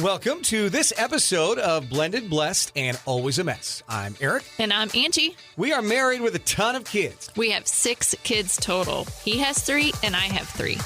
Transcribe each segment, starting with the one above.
Welcome to this episode of Blended, Blessed, and Always a Mess. I'm Aric. And I'm Angie. We are married with a ton of kids. We have 6 kids total. He has 3 and I have 3.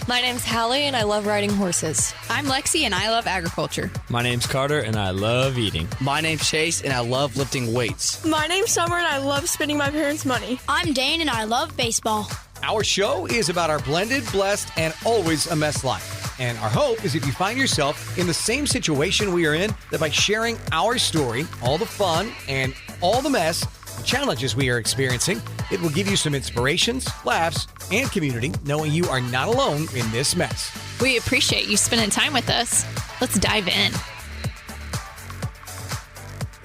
My name's Hallie and I love riding horses. I'm Lexi and I love agriculture. My name's Carter and I love eating. My name's Chase and I love lifting weights. My name's Summer and I love spending my parents' money. I'm Dane and I love baseball. Our show is about our blended, blessed, and always a mess life. And our hope is if you find yourself in the same situation we are in, that by sharing our story, all the fun and all the mess, the challenges we are experiencing, it will give you some inspirations, laughs, and community, knowing you are not alone in this mess. We appreciate you spending time with us. Let's dive in.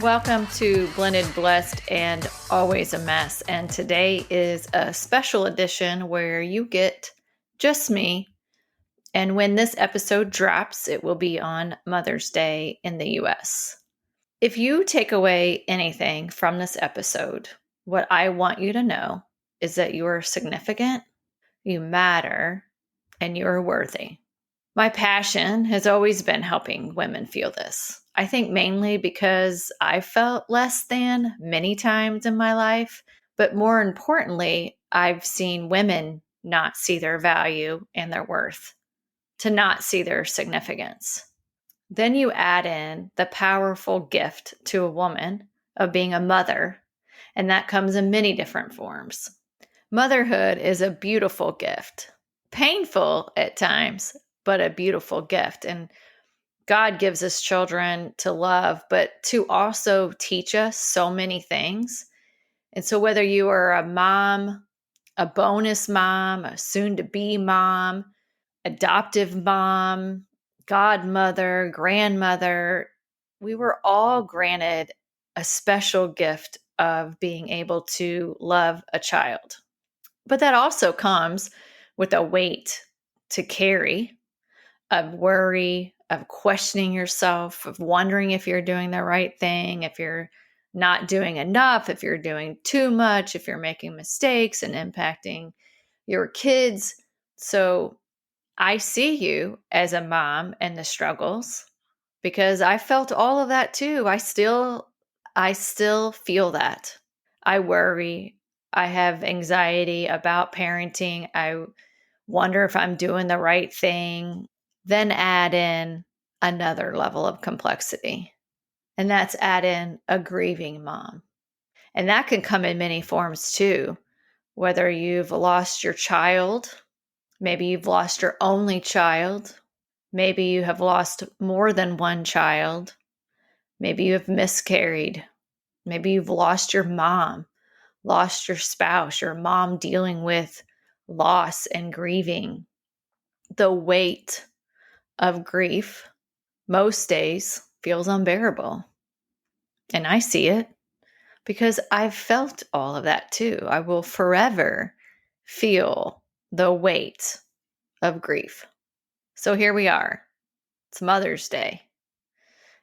Welcome to Blended, Blessed, and Always a Mess. And today is a special edition where you get just me. And when this episode drops, it will be on Mother's Day in the U.S. If you take away anything from this episode, what I want you to know is that you are significant, you matter, and you are worthy. My passion has always been helping women feel this. I think mainly because I felt less than many times in my life, but more importantly, I've seen women not see their value and their worth, to not see their significance. Then you add in the powerful gift to a woman of being a mother, and that comes in many different forms. Motherhood is a beautiful gift, painful at times, but a beautiful gift. And God gives us children to love, but to also teach us so many things. And so whether you are a mom, a bonus mom, a soon-to-be mom, adoptive mom, godmother, grandmother, we were all granted a special gift of being able to love a child. But that also comes with a weight to carry of worry, of questioning yourself, of wondering if you're doing the right thing, if you're not doing enough, if you're doing too much, if you're making mistakes and impacting your kids. So I see you as a mom and the struggles because I felt all of that too. I still feel that. I worry. I have anxiety about parenting. I wonder if I'm doing the right thing. Then add in another level of complexity. And that's add in a grieving mom. And that can come in many forms too. Whether you've lost your child, maybe you've lost your only child. Maybe you have lost more than one child. Maybe you have miscarried. Maybe you've lost your mom, lost your spouse, your mom dealing with loss and grieving. The weight of grief most days feels unbearable. And I see it because I've felt all of that too. I will forever feel the weight of grief. So here we are. It's Mother's Day.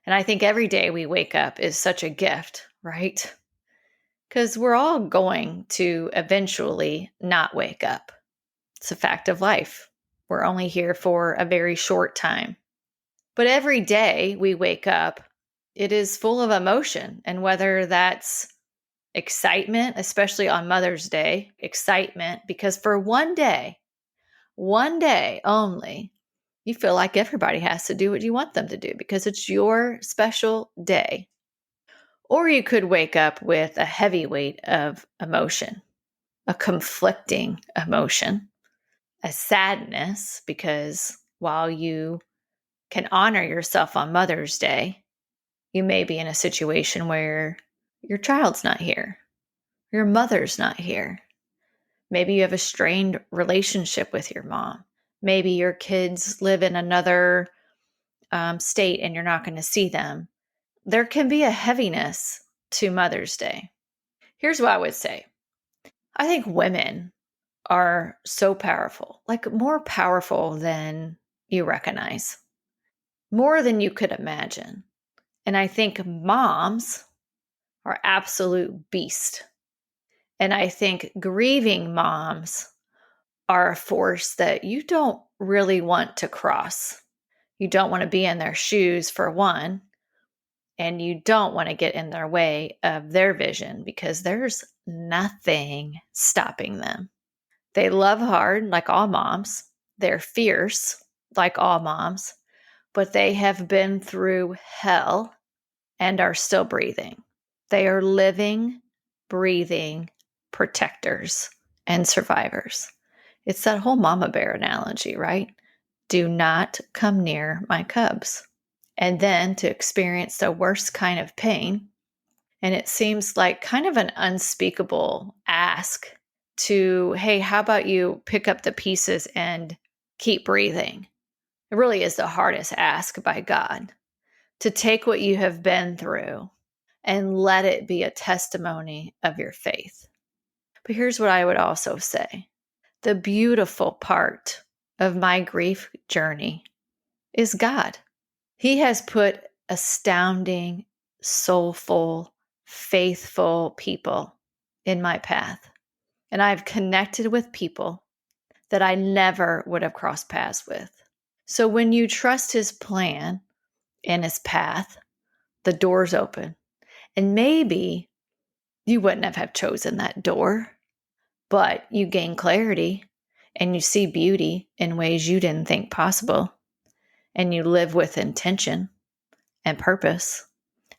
And I think every day we wake up is such a gift, right? Because we're all going to eventually not wake up. It's a fact of life. We're only here for a very short time. But every day we wake up, it is full of emotion. And whether that's excitement, especially on Mother's Day, excitement, because for one day only, you feel like everybody has to do what you want them to do because it's your special day. Or you could wake up with a heavy weight of emotion, a conflicting emotion, a sadness, because while you can honor yourself on Mother's Day, you may be in a situation where your child's not here, your mother's not here. Maybe you have a strained relationship with your mom. Maybe your kids live in another state and you're not going to see them. There can be a heaviness to Mother's Day. Here's what I would say. I think women are so powerful, like more powerful than you recognize, more than you could imagine. And I think moms are absolute beasts. And I think grieving moms are a force that you don't really want to cross. You don't want to be in their shoes, for one, and you don't want to get in their way of their vision because there's nothing stopping them. They love hard, like all moms. They're fierce, like all moms, but they have been through hell and are still breathing. They are living, breathing protectors and survivors. It's that whole mama bear analogy, right? Do not come near my cubs. And then to experience the worst kind of pain. And it seems like kind of an unspeakable ask to, hey, how about you pick up the pieces and keep breathing? It really is the hardest ask by God, to take what you have been through and let it be a testimony of your faith. But here's what I would also say. The beautiful part of my grief journey is God. He has put astounding, soulful, faithful people in my path. And I've connected with people that I never would have crossed paths with. So when you trust his plan and his path, the door's open. And maybe you wouldn't have chosen that door, but you gain clarity and you see beauty in ways you didn't think possible. And you live with intention and purpose.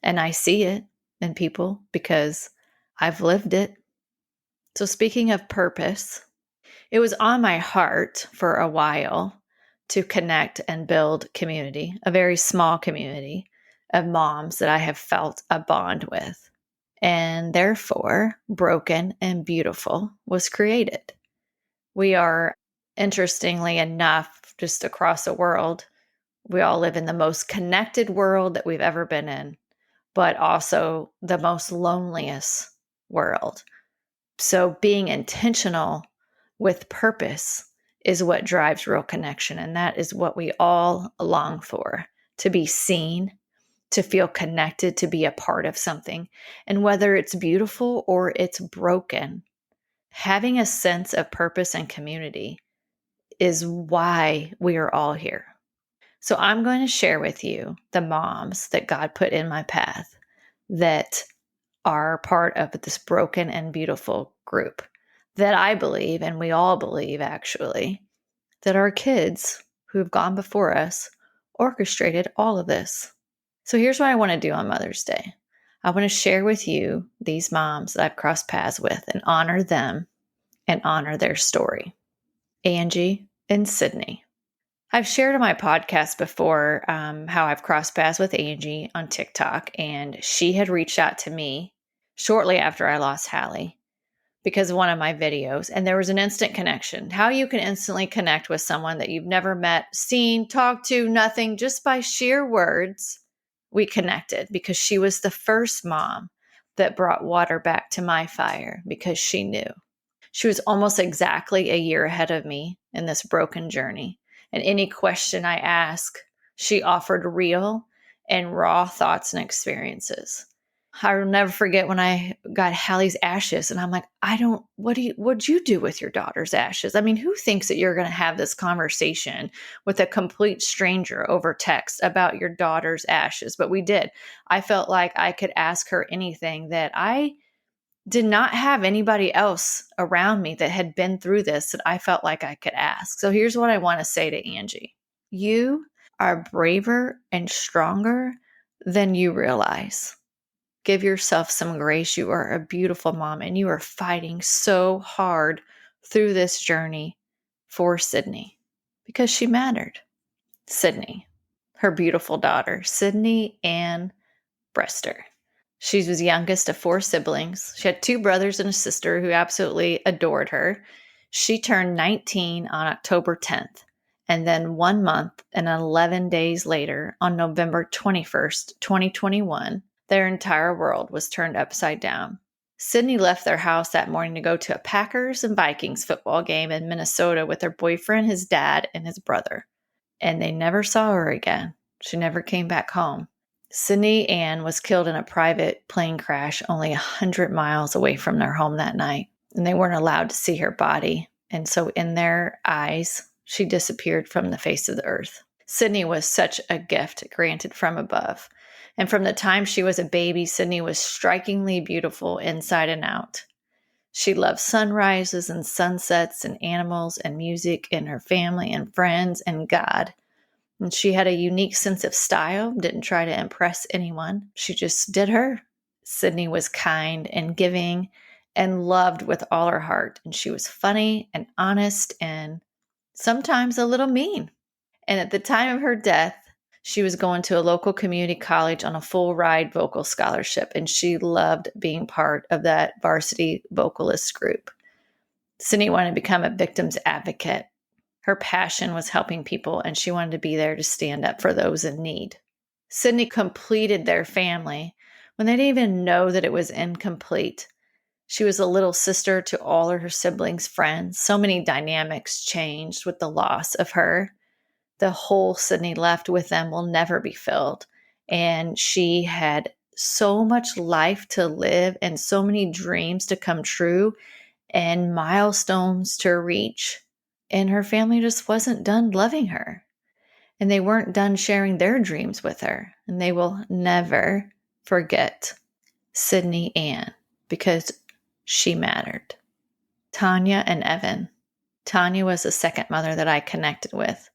And I see it in people because I've lived it. So speaking of purpose, it was on my heart for a while to connect and build community, a very small community of moms that I have felt a bond with. And therefore, Broken and Beautiful was created. We are, interestingly enough, just across the world, we all live in the most connected world that we've ever been in, but also the most loneliest world. So being intentional with purpose is what drives real connection. And that is what we all long for, to be seen, to feel connected, to be a part of something. And whether it's beautiful or it's broken, having a sense of purpose and community is why we are all here. So I'm going to share with you the moms that God put in my path that are part of this Broken and Beautiful group that I believe, and we all believe actually, that our kids who've gone before us orchestrated all of this. So here's what I want to do on Mother's Day. I want to share with you these moms that I've crossed paths with and honor them and honor their story. Angie and Sydnee. I've shared on my podcast before how I've crossed paths with Angie on TikTok, and she had reached out to me shortly after I lost Hallie because of one of my videos, and there was an instant connection. How you can instantly connect with someone that you've never met, seen, talked to, nothing, just by sheer words. We connected because she was the first mom that brought water back to my fire because she knew. She was almost exactly a year ahead of me in this broken journey. And any question I ask, she offered real and raw thoughts and experiences. I'll never forget when I got Hallie's ashes, and I'm like, what'd you do with your daughter's ashes? I mean, who thinks that you're going to have this conversation with a complete stranger over text about your daughter's ashes? But we did. I felt like I could ask her anything that I did not have anybody else around me that had been through this that I felt like I could ask. So here's what I want to say to Angie. You are braver and stronger than you realize. Give yourself some grace. You are a beautiful mom, and you are fighting so hard through this journey for Sydnee because she mattered. Sydnee, her beautiful daughter, Sydnee Ann Brester. She was youngest of 4 siblings. She had 2 brothers and a sister who absolutely adored her. She turned 19 on October 10th. And then 1 month and 11 days later, on November 21st, 2021, their entire world was turned upside down. Sydnee left their house that morning to go to a Packers and Vikings football game in Minnesota with her boyfriend, his dad, and his brother. And they never saw her again. She never came back home. Sydnee Ann was killed in a private plane crash only 100 miles away from their home that night, and they weren't allowed to see her body. And so in their eyes, she disappeared from the face of the earth. Sydnee was such a gift granted from above. And from the time she was a baby, Sydnee was strikingly beautiful inside and out. She loved sunrises and sunsets and animals and music and her family and friends and God. And she had a unique sense of style, didn't try to impress anyone. She just did her. Sydnee was kind and giving and loved with all her heart. And she was funny and honest and sometimes a little mean. And at the time of her death, she was going to a local community college on a full ride vocal scholarship, and she loved being part of that varsity vocalist group. Sydnee wanted to become a victim's advocate. Her passion was helping people, and she wanted to be there to stand up for those in need. Sydnee completed their family when they didn't even know that it was incomplete. She was a little sister to all of her siblings' friends. So many dynamics changed with the loss of her. The hole Sydnee left with them will never be filled. And she had so much life to live and so many dreams to come true and milestones to reach. And her family just wasn't done loving her. And they weren't done sharing their dreams with her. And they will never forget Sydnee Ann because she mattered. Tanya and Evan. Tanya was the second mother that I connected with.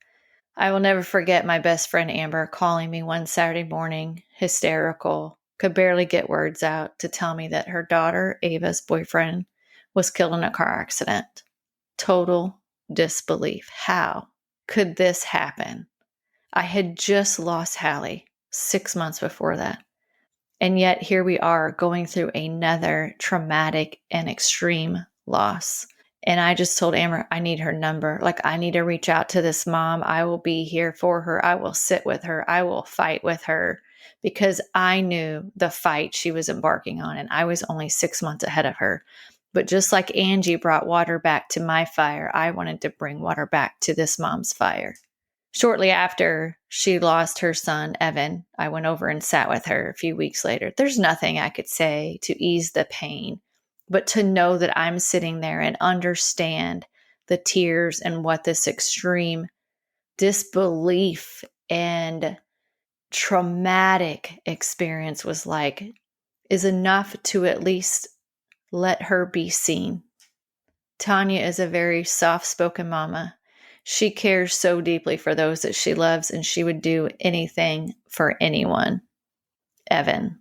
I will never forget my best friend Amber calling me one Saturday morning, hysterical, could barely get words out, to tell me that her daughter, Ava's boyfriend, was killed in a car accident. Total disbelief. How could this happen? I had just lost Hallie 6 months before that. And yet here we are going through another traumatic and extreme loss. And I just told Amber, I need her number. Like, I need to reach out to this mom. I will be here for her. I will sit with her. I will fight with her, because I knew the fight she was embarking on. And I was only 6 months ahead of her. But just like Angie brought water back to my fire, I wanted to bring water back to this mom's fire. Shortly after she lost her son, Evan, I went over and sat with her a few weeks later. There's nothing I could say to ease the pain, but to know that I'm sitting there and understand the tears and what this extreme disbelief and traumatic experience was like is enough to at least let her be seen. Tanya is a very soft-spoken mama. She cares so deeply for those that she loves, and she would do anything for anyone. Evan.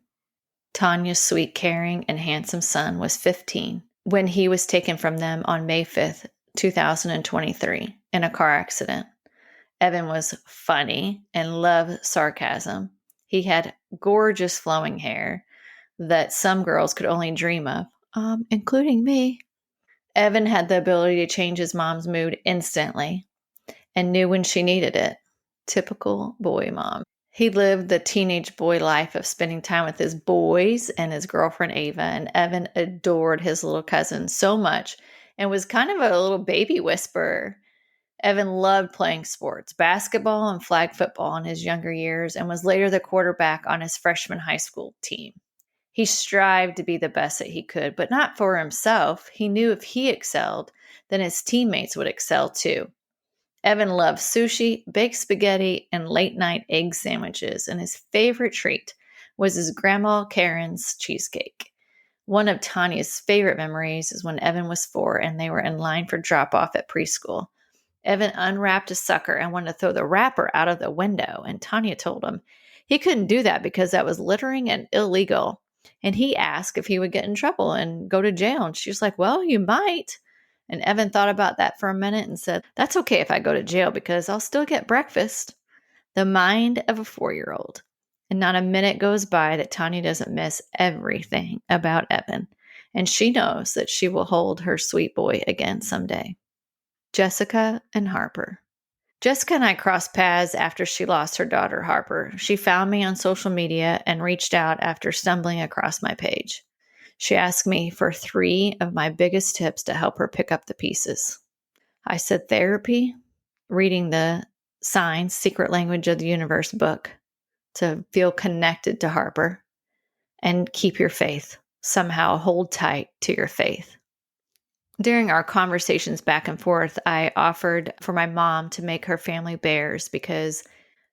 Tanya's sweet, caring, and handsome son was 15 when he was taken from them on May 5th, 2023, in a car accident. Evan was funny and loved sarcasm. He had gorgeous flowing hair that some girls could only dream of, including me. Evan had the ability to change his mom's mood instantly and knew when she needed it. Typical boy mom. He lived the teenage boy life of spending time with his boys and his girlfriend Ava, and Evan adored his little cousin so much and was kind of a little baby whisperer. Evan loved playing sports, basketball and flag football in his younger years, and was later the quarterback on his freshman high school team. He strived to be the best that he could, but not for himself. He knew if he excelled, then his teammates would excel too. Evan loved sushi, baked spaghetti, and late-night egg sandwiches, and his favorite treat was his Grandma Karen's cheesecake. One of Tanya's favorite memories is when Evan was 4 and they were in line for drop-off at preschool. Evan unwrapped a sucker and wanted to throw the wrapper out of the window, and Tanya told him he couldn't do that because that was littering and illegal. And he asked if he would get in trouble and go to jail, and she was like, well, you might. And Evan thought about that for a minute and said, that's okay if I go to jail because I'll still get breakfast. The mind of a 4-year-old. And not a minute goes by that Tanya doesn't miss everything about Evan. And she knows that she will hold her sweet boy again someday. Jessica and Harper. Jessica and I crossed paths after she lost her daughter, Harper. She found me on social media and reached out after stumbling across my page. She asked me for 3 of my biggest tips to help her pick up the pieces. I said therapy, reading the Signs, Secret Language of the Universe book to feel connected to Harper, and keep your faith. Somehow hold tight to your faith. During our conversations back and forth, I offered for my mom to make her family bears because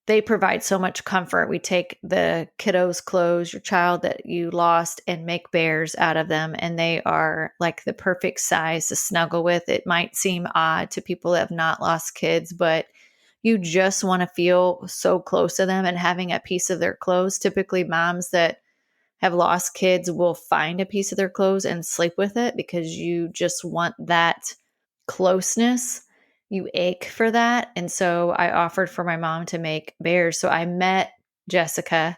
They provide so much comfort. We take the kiddos' clothes, your child that you lost, and make bears out of them. And they are like the perfect size to snuggle with. It might seem odd to people that have not lost kids, but you just want to feel so close to them and having a piece of their clothes. Typically, moms that have lost kids will find a piece of their clothes and sleep with it because you just want that closeness. You ache for that. And so I offered for my mom to make bears. So I met Jessica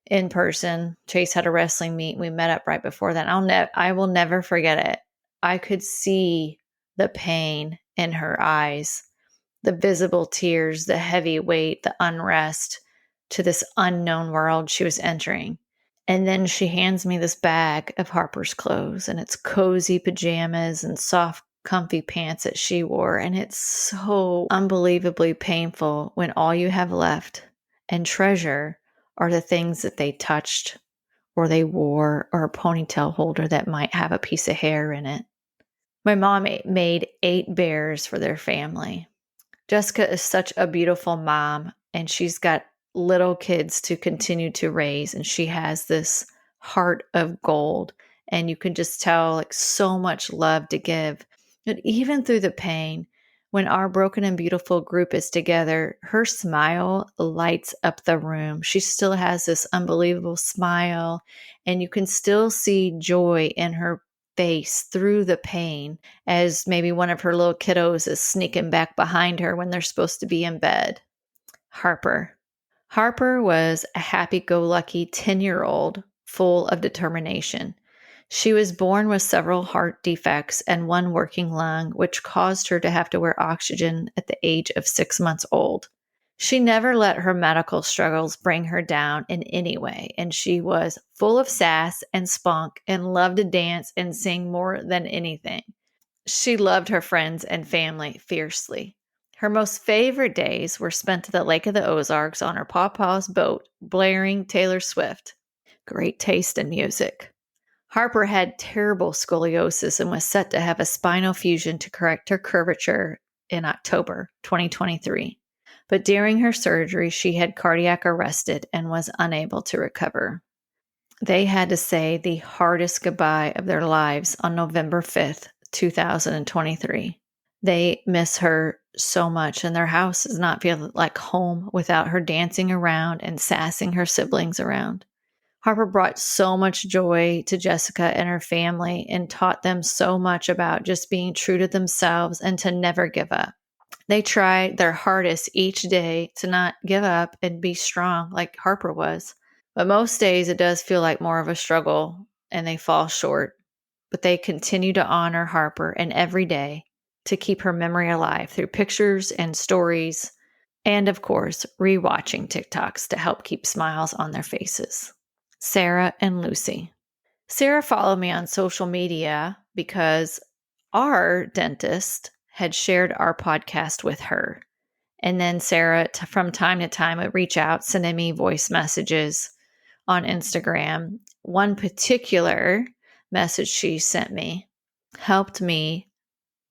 in person. Chase had a wrestling meet. We met up right before that. I will never forget it. I could see the pain in her eyes, the visible tears, the heavy weight, the unrest to this unknown world she was entering. And then she hands me this bag of Harper's clothes, and it's cozy pajamas and soft, comfy pants that she wore. And it's so unbelievably painful when all you have left and treasure are the things that they touched or they wore, or a ponytail holder that might have a piece of hair in it. My mom made 8 bears for their family. Jessica is such a beautiful mom, and she's got little kids to continue to raise, and she has this heart of gold, and you can just tell like so much love to give. But even through the pain, when our broken and beautiful group is together, her smile lights up the room. She still has this unbelievable smile, and you can still see joy in her face through the pain, as maybe one of her little kiddos is sneaking back behind her when they're supposed to be in bed. Harper was a happy-go-lucky 10-year-old full of determination. She was born with several heart defects and one working lung, which caused her to have to wear oxygen at the age of 6 months old. She never let her medical struggles bring her down in any way, and she was full of sass and spunk and loved to dance and sing more than anything. She loved her friends and family fiercely. Her most favorite days were spent at the Lake of the Ozarks on her pawpaw's boat, blaring Taylor Swift. Great taste in music. Harper had terrible scoliosis and was set to have a spinal fusion to correct her curvature in October 2023. But during her surgery, she had cardiac arrested and was unable to recover. They had to say the hardest goodbye of their lives on November 5th, 2023. They miss her so much, and their house does not feel like home without her dancing around and sassing her siblings around. Harper brought so much joy to Jessica and her family and taught them so much about just being true to themselves and to never give up. They tried their hardest each day to not give up and be strong like Harper was. But most days it does feel like more of a struggle and they fall short. But they continue to honor Harper and every day to keep her memory alive through pictures and stories, and of course, rewatching TikToks to help keep smiles on their faces. Sarah and Lucy. Sarah followed me on social media because our dentist had shared our podcast with her. And then Sarah, from time to time, would reach out, sending me voice messages on Instagram. One particular message she sent me helped me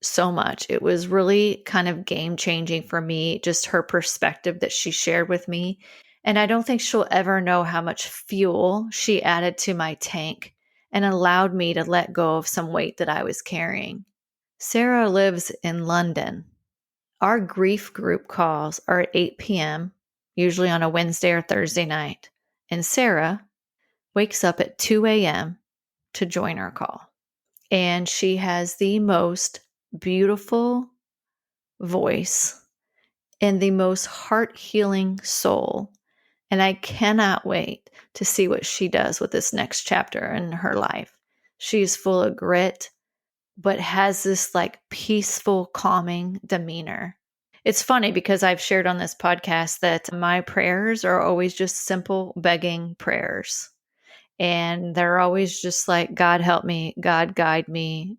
so much. It was really kind of game-changing for me, just her perspective that she shared with me. And I don't think she'll ever know how much fuel she added to my tank and allowed me to let go of some weight that I was carrying. Sarah lives in London. Our grief group calls are at 8 p.m., usually on a Wednesday or Thursday night. And Sarah wakes up at 2 a.m. to join our call. And she has the most beautiful voice and the most heart-healing soul. And I cannot wait to see what she does with this next chapter in her life. She's full of grit, but has this like peaceful, calming demeanor. It's funny because I've shared on this podcast that my prayers are always just simple begging prayers. And they're always just like, God help me, God guide me,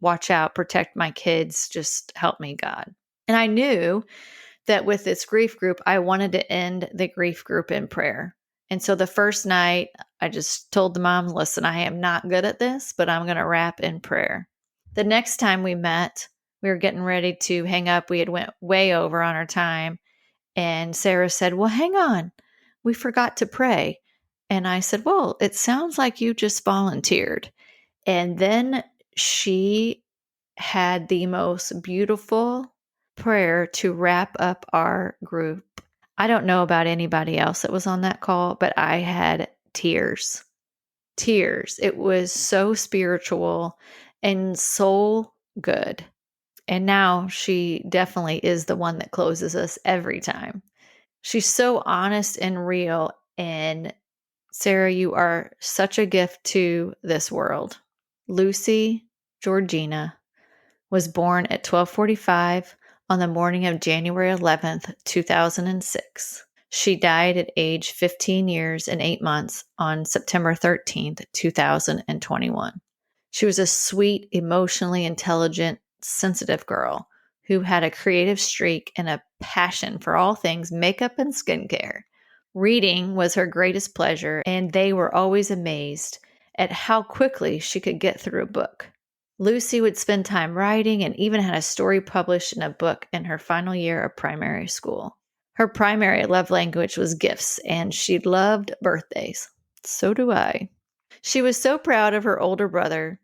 watch out, protect my kids, just help me, God. And I knew that with this grief group, I wanted to end the grief group in prayer. And so the first night, I just told the mom, listen, I am not good at this, but I'm going to wrap in prayer. The next time we met, we were getting ready to hang up. We had went way over on our time. And Sarah said, well, hang on. We forgot to pray. And I said, well, it sounds like you just volunteered. And then she had the most beautiful prayer to wrap up our group. I don't know about anybody else that was on that call, but I had tears. Tears. It was so spiritual and so good. And now she definitely is the one that closes us every time. She's so honest and real. And Sarah, you are such a gift to this world. Lucy Georgina was born at 12:45 on the morning of January 11th, 2006. She died at age 15 years and 8 months on September 13th, 2021. She was a sweet, emotionally intelligent, sensitive girl who had a creative streak and a passion for all things makeup and skincare. Reading was her greatest pleasure, and they were always amazed at how quickly she could get through a book. Lucy would spend time writing and even had a story published in a book in her final year of primary school. Her primary love language was gifts, and she loved birthdays. So do I. She was so proud of her older brother,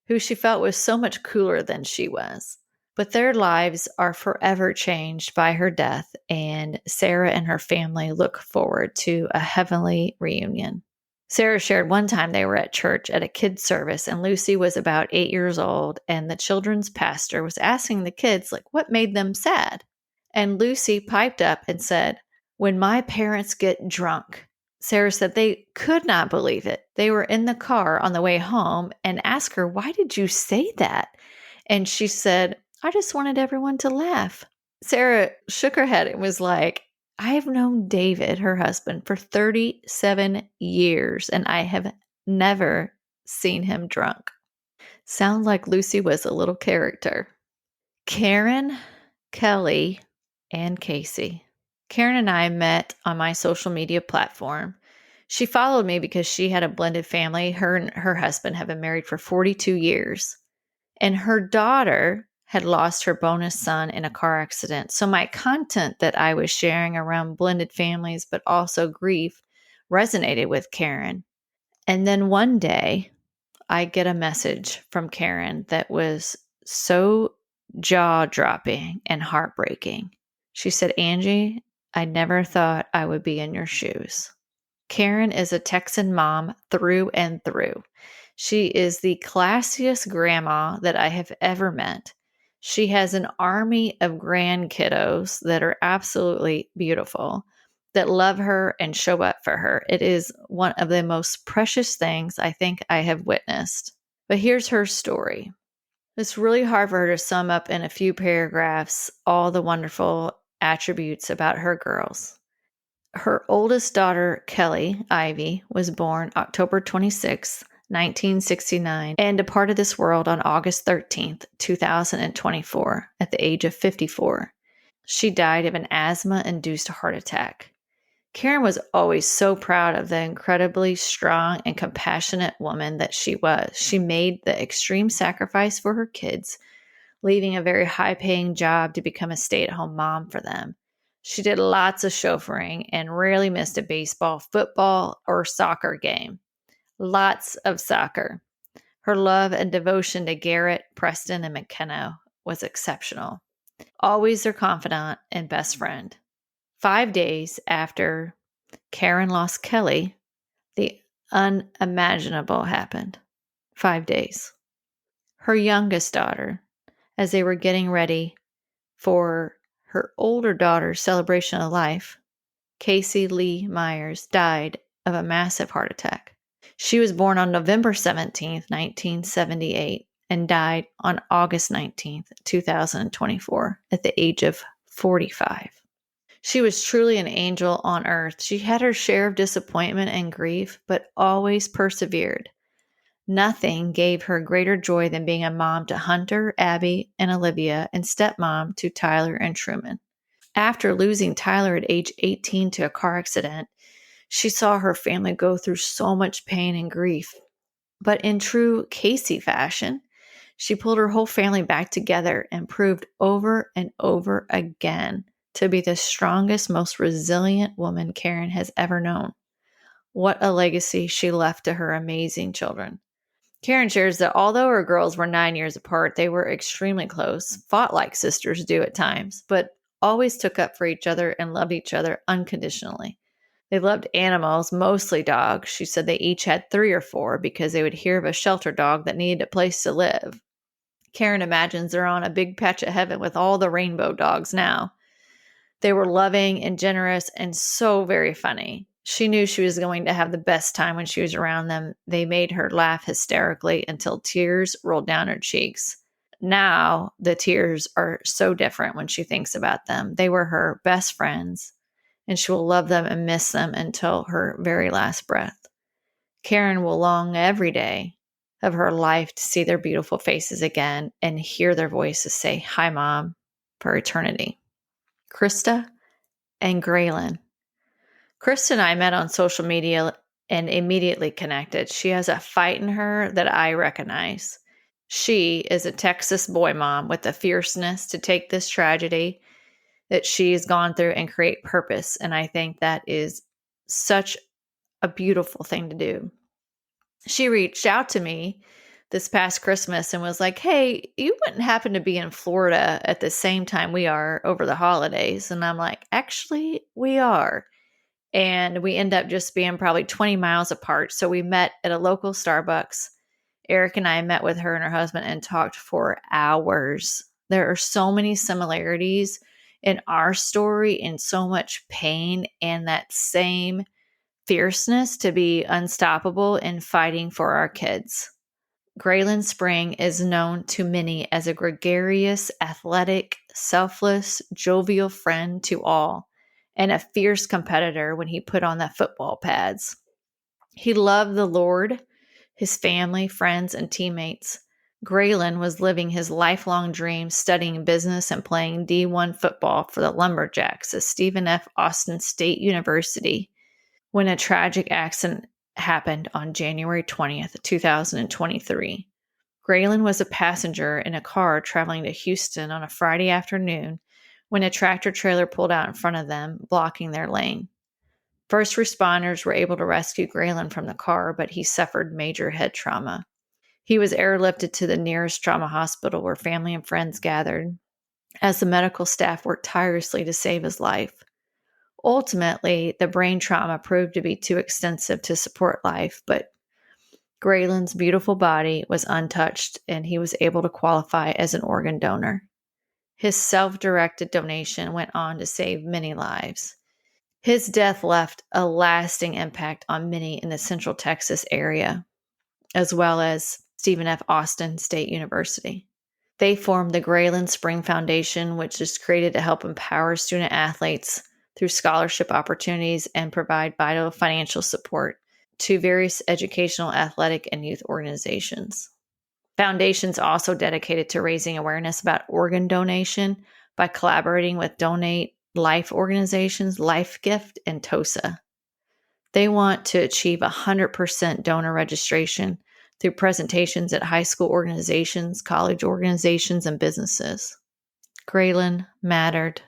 who she felt was so much cooler than she was. But their lives are forever changed by her death, and Sarah and her family look forward to a heavenly reunion. Sarah shared one time they were at church at a kids' service, and Lucy was about 8 years old, and the children's pastor was asking the kids, what made them sad? And Lucy piped up and said, when my parents get drunk. Sarah said they could not believe it. They were in the car on the way home and asked her, why did you say that? And she said, I just wanted everyone to laugh. Sarah shook her head and was like, I have known David, her husband, for 37 years, and I have never seen him drunk. Sounds like Lucy was a little character. Karen, Kelly, and Kacey. Karen and I met on my social media platform. She followed me because she had a blended family. Her and her husband have been married for 42 years. And her daughter had lost her bonus son in a car accident. So my content that I was sharing around blended families, but also grief, resonated with Karen. And then one day, I get a message from Karen that was so jaw-dropping and heartbreaking. She said, Angie, I never thought I would be in your shoes. Karen is a Texan mom through and through. She is the classiest grandma that I have ever met. She has an army of grandkiddos that are absolutely beautiful, that love her and show up for her. It is one of the most precious things I think I have witnessed. But here's her story. It's really hard for her to sum up in a few paragraphs all the wonderful attributes about her girls. Her oldest daughter, Kelly Ivy, was born October 26, 1969, and departed this world on August 13th, 2024, at the age of 54. She died of an asthma-induced heart attack. Karen was always so proud of the incredibly strong and compassionate woman that she was. She made the extreme sacrifice for her kids, leaving a very high-paying job to become a stay-at-home mom for them. She did lots of chauffeuring and rarely missed a baseball, football, or soccer game. Lots of soccer. Her love and devotion to Garrett, Preston, and McKenna was exceptional. Always their confidant and best friend. 5 days after Karen lost Kelly, the unimaginable happened. 5 days. Her youngest daughter, as they were getting ready for her older daughter's celebration of life, Kacey Lee Myers, died of a massive heart attack. She was born on November 17th, 1978, and died on August 19th, 2024, at the age of 45. She was truly an angel on earth. She had her share of disappointment and grief, but always persevered. Nothing gave her greater joy than being a mom to Hunter, Abby, and Olivia, and stepmom to Tyler and Truman. After losing Tyler at age 18 to a car accident, she saw her family go through so much pain and grief. But in true Kacey fashion, she pulled her whole family back together and proved over and over again to be the strongest, most resilient woman Karen has ever known. What a legacy she left to her amazing children. Karen shares that although her girls were 9 years apart, they were extremely close, fought like sisters do at times, but always took up for each other and loved each other unconditionally. They loved animals, mostly dogs. She said they each had 3 or 4 because they would hear of a shelter dog that needed a place to live. Karen imagines they're on a big patch of heaven with all the rainbow dogs now. They were loving and generous and so very funny. She knew she was going to have the best time when she was around them. They made her laugh hysterically until tears rolled down her cheeks. Now the tears are so different when she thinks about them. They were her best friends, and she will love them and miss them until her very last breath. Karen will long every day of her life to see their beautiful faces again and hear their voices say, "Hi, Mom," for eternity. Krista and Graylan. Krista and I met on social media and immediately connected. She has a fight in her that I recognize. She is a Texas boy mom with the fierceness to take this tragedy that she's gone through and create purpose. And I think that is such a beautiful thing to do. She reached out to me this past Christmas and was like, "Hey, you wouldn't happen to be in Florida at the same time we are over the holidays?" And I'm like, "Actually, we are." And we end up just being probably 20 miles apart. So we met at a local Starbucks. Aric and I met with her and her husband and talked for hours. There are so many similarities in our story and so much pain and that same fierceness to be unstoppable in fighting for our kids. Graylan Spring is known to many as a gregarious, athletic, selfless, jovial friend to all, and a fierce competitor when he put on the football pads. He loved the Lord, his family, friends, and teammates. Graylan was living his lifelong dream, studying business and playing D1 football for the Lumberjacks at Stephen F. Austin State University when a tragic accident happened on January 20th, 2023. Graylan was a passenger in a car traveling to Houston on a Friday afternoon when a tractor trailer pulled out in front of them, blocking their lane. First responders were able to rescue Graylan from the car, but he suffered major head trauma. He was airlifted to the nearest trauma hospital where family and friends gathered as the medical staff worked tirelessly to save his life. Ultimately, the brain trauma proved to be too extensive to support life, but Graylan's beautiful body was untouched and he was able to qualify as an organ donor. His self-directed donation went on to save many lives. His death left a lasting impact on many in the Central Texas area, as well as Stephen F. Austin State University. They formed the Graylan Spring Foundation, which is created to help empower student athletes through scholarship opportunities and provide vital financial support to various educational, athletic, and youth organizations. Foundation's also dedicated to raising awareness about organ donation by collaborating with Donate Life organizations, Life Gift, and TOSA. They want to achieve 100% donor registration through presentations at high school organizations, college organizations, and businesses. Graylan mattered.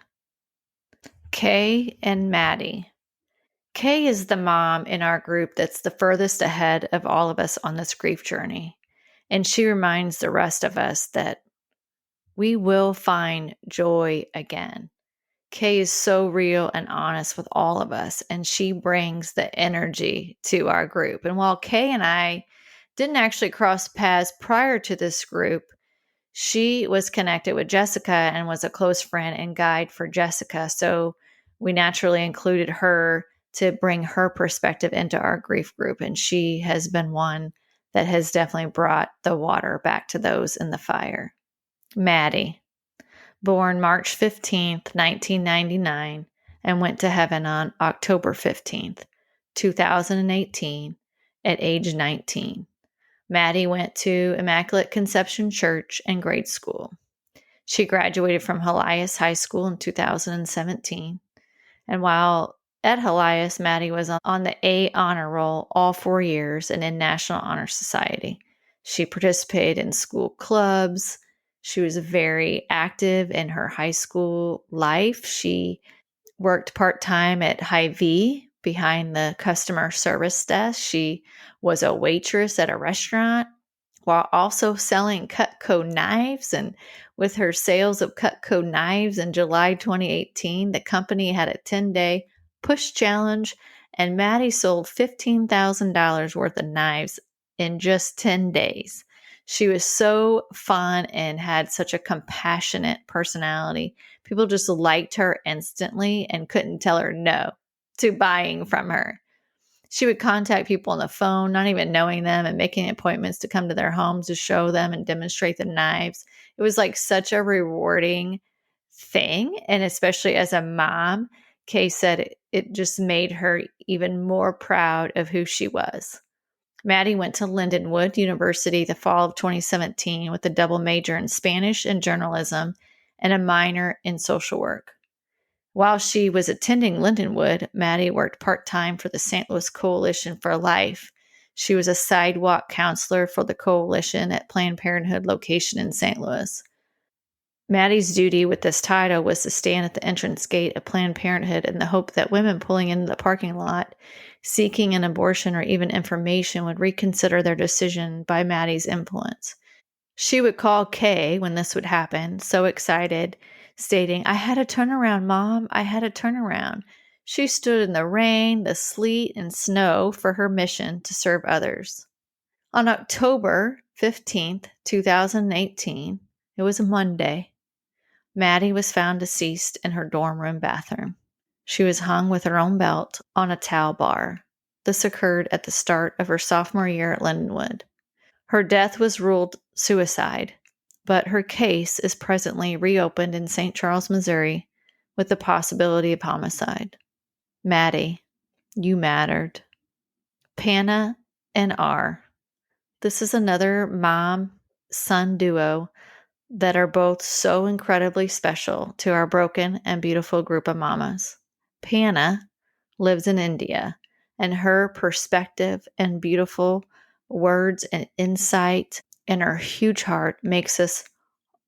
Kay and Maddie. Kay is the mom in our group that's the furthest ahead of all of us on this grief journey. And she reminds the rest of us that we will find joy again. Kay is so real and honest with all of us, and she brings the energy to our group. And while Kay and I didn't actually cross paths prior to this group, she was connected with Jessica and was a close friend and guide for Jessica. So we naturally included her to bring her perspective into our grief group. And she has been one that has definitely brought the water back to those in the fire. Maddie, born March 15th, 1999, and went to heaven on October 15th, 2018, at age 19. Maddie went to Immaculate Conception Church and grade school. She graduated from Hallie High School in 2017. And while at Hallie, Maddie was on the A honor roll all 4 years and in National Honor Society. She participated in school clubs. She was very active in her high school life. She worked part-time at Hy-Vee behind the customer service desk. She was a waitress at a restaurant while also selling Cutco knives. And with her sales of Cutco knives in July 2018, the company had a 10-day push challenge, and Maddie sold $15,000 worth of knives in just 10 days. She was so fun and had such a compassionate personality. People just liked her instantly and couldn't tell her no to buying from her. She would contact people on the phone, not even knowing them, and making appointments to come to their homes to show them and demonstrate the knives. It was like such a rewarding thing. And especially as a mom, Kay said it just made her even more proud of who she was. Maddie went to Lindenwood University the fall of 2017 with a double major in Spanish and journalism and a minor in social work. While she was attending Lindenwood, Maddie worked part-time for the St. Louis Coalition for Life. She was a sidewalk counselor for the coalition at Planned Parenthood location in St. Louis. Maddie's duty with this title was to stand at the entrance gate of Planned Parenthood in the hope that women pulling into the parking lot, seeking an abortion or even information would reconsider their decision by Maddie's influence. She would call Kay when this would happen, so excited, stating, "I had a turnaround, Mom. I had a turnaround." She stood in the rain, the sleet, and snow for her mission to serve others. On October 15th, 2018, it was a Monday, Maddie was found deceased in her dorm room bathroom. She was hung with her own belt on a towel bar. This occurred at the start of her sophomore year at Lindenwood. Her death was ruled suicide, but her case is presently reopened in St. Charles, Missouri, with the possibility of homicide. Maddie, you mattered. Panna and R. This is another mom-son duo that are both so incredibly special to our broken and beautiful group of mamas. Panna lives in India, and her perspective and beautiful words and insight and her huge heart makes us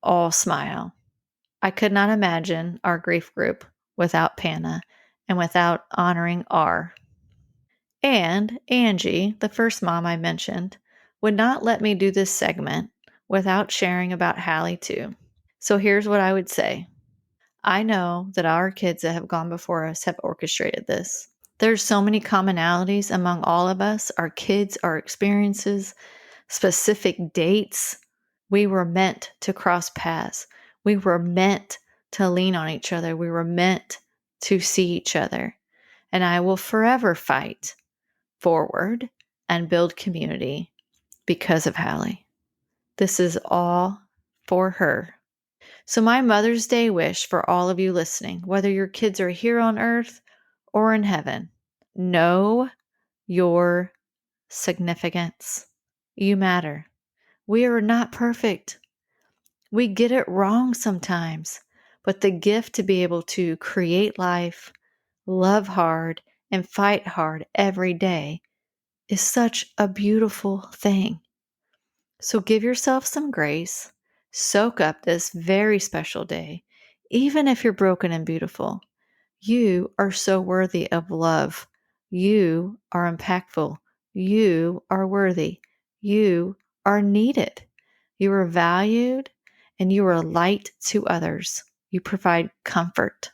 all smile. I could not imagine our grief group without Panna and without honoring R. And Angie, the first mom I mentioned, would not let me do this segment without sharing about Hallie too. So here's what I would say. I know that our kids that have gone before us have orchestrated this. There's so many commonalities among all of us, our kids, our experiences, specific dates. We were meant to cross paths. We were meant to lean on each other. We were meant to see each other. And I will forever fight forward and build community because of Hallie. This is all for her. So my Mother's Day wish for all of you listening, whether your kids are here on earth or in heaven, know your significance. You matter. We are not perfect. We get it wrong sometimes, but the gift to be able to create life, love hard, and fight hard every day is such a beautiful thing. So give yourself some grace, soak up this very special day, even if you're broken and beautiful. You are so worthy of love. You are impactful. You are worthy. You are needed. You are valued, and you are a light to others. You provide comfort.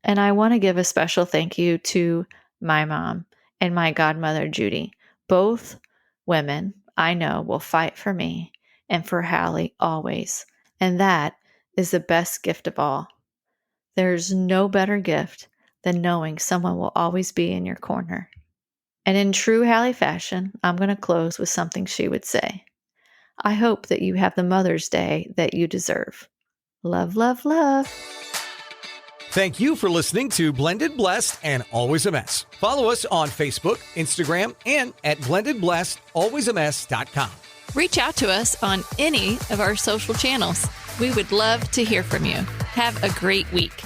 And I want to give a special thank you to my mom and my godmother, Judy. Both women I know will fight for me and for Hallie always. And that is the best gift of all. There's no better gift than knowing someone will always be in your corner. And in true Hallie fashion, I'm going to close with something she would say. I hope that you have the Mother's Day that you deserve. Love, love, love. Thank you for listening to Blended, Blessed, and Always a Mess. Follow us on Facebook, Instagram, and at blendedblessedalwaysamess.com. Reach out to us on any of our social channels. We would love to hear from you. Have a great week.